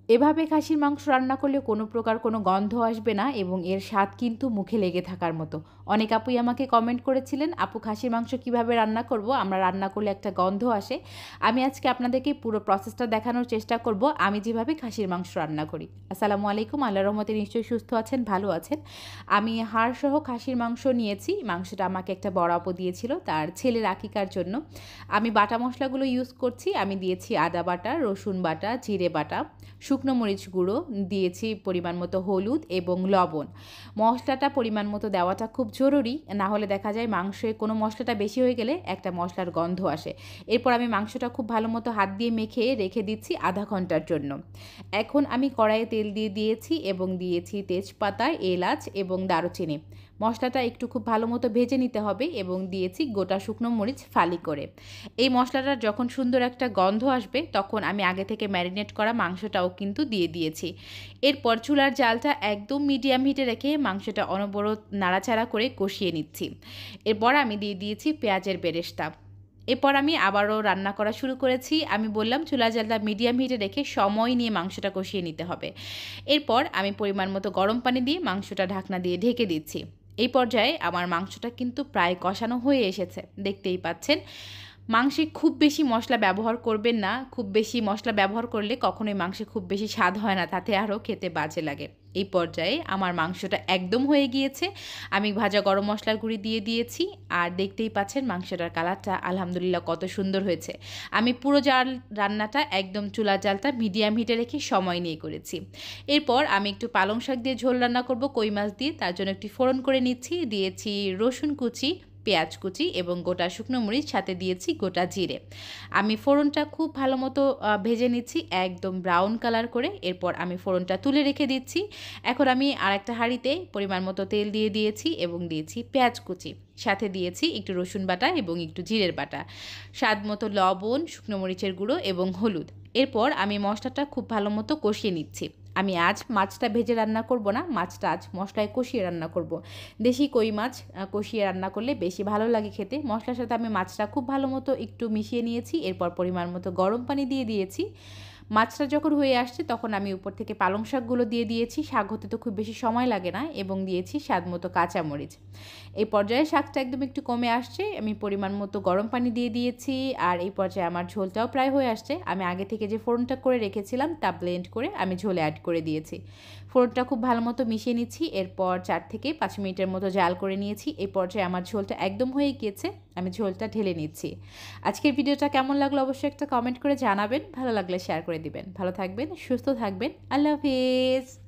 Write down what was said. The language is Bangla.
এভাবে খাসির মাংস রান্না করলে কোনো প্রকার কোনো গন্ধ আসবে না এবং এর স্বাদ কিন্তু মুখে লেগে থাকার মতো। অনেক আপুই আমাকে কমেন্ট করেছিলেন, আপু খাসির মাংস কিভাবে রান্না করব, আমরা রান্না করলে একটা গন্ধ আসে। আমি আজকে আপনাদেরকে পুরো প্রসেসটা দেখানোর চেষ্টা করব আমি যেভাবে খাসির মাংস রান্না করি। আসসালামু আলাইকুম, আল্লাহর রহমতে নিশ্চয়ই সুস্থ আছেন, ভালো আছেন। আমি হাড়সহ খাসির মাংস নিয়েছি। মাংসটা আমাকে একটা বড় আপু দিয়েছিল তার ছেলের আকিকার জন্য। আমি বাটা মশলাগুলো ইউজ করছি। আমি দিয়েছি আদা বাটা, রসুন বাটা, জিরে বাটা, শুকনো মরিচ গুঁড়ো, দিয়েছি পরিমাণ মতো হলুদ এবং লবণ। মশলাটা পরিমাণ মতো দেওয়াটা খুব জরুরি, না হলে দেখা যায় মাংসে কোনো মশলাটা বেশি হয়ে গেলে একটা মশলার গন্ধ আসে। এরপর আমি মাংসটা খুব ভালো মতো হাত দিয়ে মেখে রেখে দিচ্ছি আধা ঘন্টার জন্য। এখন আমি কড়াইয়ে তেল দিয়ে দিয়েছি এবং দিয়েছি তেজপাতা, এলাচ এবং দারুচিনি। মশলাটা একটু খুব ভালো মতো ভেজে নিতে হবে এবং দিয়েছি গোটা শুকনো মরিচ ফালি করে। এই মশলাটার যখন সুন্দর একটা গন্ধ আসবে তখন আমি আগে থেকে ম্যারিনেট করা মাংসটাও কিন্তু দিয়ে দিয়েছি। এরপর চুলার জালটা একদম মিডিয়াম হিটে রেখে মাংসটা অনবরত নাড়াচাড়া করে কষিয়ে নিচ্ছি। এরপর আমি দিয়ে দিয়েছি পেঁয়াজের বেরেস্তা। এরপর আমি আবারও রান্না করা শুরু করেছি। আমি বললাম চুলার জালটা মিডিয়াম হিটে রেখে সময় নিয়ে মাংসটা কষিয়ে নিতে হবে। এরপর আমি পরিমাণ মতো গরম পানি দিয়ে মাংসটা ঢাকনা দিয়ে ঢেকে দিচ্ছি। এই পর্যায়ে আমার মাংসটা কিন্তু প্রায় কষানো হয়ে এসেছে, দেখতেই পাচ্ছেন। মাংসে খুব বেশি মশলা ব্যবহার করবেন না। খুব বেশি মশলা ব্যবহার করলে কখনোই মাংসে খুব বেশি স্বাদ হয় না, তাতে আরও খেতে বাজে লাগে। এই পর্যায়ে আমার মাংসটা একদম হয়ে গিয়েছে। আমি ভাজা গরম মশলার গুঁড়ি দিয়ে দিয়েছি। আর দেখতেই পাচ্ছেন মাংসটার কালারটা আলহামদুলিল্লাহ কত সুন্দর হয়েছে। আমি পুরো জাল রান্নাটা একদম চুলার জালটা মিডিয়াম হিটে রেখে সময় নিয়ে করেছি। এরপর আমি একটু পালং শাক দিয়ে ঝোল রান্না করব কই মাছ দিয়ে, তার জন্য একটি ফোড়ন করে নিচ্ছি। দিয়েছি রসুন কুচি, পেঁয়াজ কুচি এবং গোটা শুকনো মরিচ, সাথে দিয়েছি গোটা জিরে। আমি ফোড়নটা খুব ভালো মতো ভেজে নিচ্ছি একদম ব্রাউন কালার করে। এরপর আমি ফোড়নটা তুলে রেখে দিচ্ছি। এখন আমি আরেকটা হাঁড়িতে পরিমাণ মতো তেল দিয়ে দিয়েছি এবং দিয়েছি পেঁয়াজ কুচি, সাথে দিয়েছি একটু রসুন বাটা এবং একটু জিরের বাটা, স্বাদ মতো লবণ, শুকনো মরিচের গুঁড়ো এবং হলুদ। এরপর আমি মশলাটা খুব ভালো মতো কষিয়ে নিচ্ছি। আমি আজ মাছটা ভেজে রান্না করব না, মাছটা আজ মশলায় কষিয়ে রান্না করব। দেশি কই মাছ কষিয়ে রান্না করলে বেশি ভালো লাগে খেতে। মশলার সাথে আমি মাছটা খুব ভালো মতো একটু মিশিয়ে নিয়েছি। এরপর পরিমাণ মতো গরম পানি দিয়ে দিয়েছি। মাছটা যখন হয়ে আসছে তখন আমি উপর থেকে পালং শাকগুলো দিয়ে দিয়েছি। শাক হতে তো খুব বেশি সময় লাগে না, এবং দিয়েছি স্বাদ মতো কাঁচামরিচ। এই পর্যায়ে শাকটা একদম একটু কমে আসছে, আমি পরিমাণ মতো গরম পানি দিয়ে দিয়েছি। আর এই পর্যায়ে আমার ঝোলটাও প্রায় হয়ে আসছে। আমি আগে থেকে যে ফোড়নটা করে রেখেছিলাম তা ব্লেন্ড করে আমি ঝোলে অ্যাড করে দিয়েছি। ফোড়নটা খুব ভালো মতো মিশিয়ে নিচ্ছি। এরপর 4 থেকে 5 মিনিটের মতো জাল করে নিয়েছি। এই পর্যায়ে আমার ঝোলটা একদম হয়ে গিয়েছে, আমি ঝোলটা ঢেলে নিচ্ছি। আজকের ভিডিওটা কেমন লাগলো অবশ্যই একটা কমেন্ট করে জানাবেন, ভালো লাগলে শেয়ার করে দিবেন। ভালো থাকবেন, সুস্থ থাকবেন, আল্লাহ হাফিজ।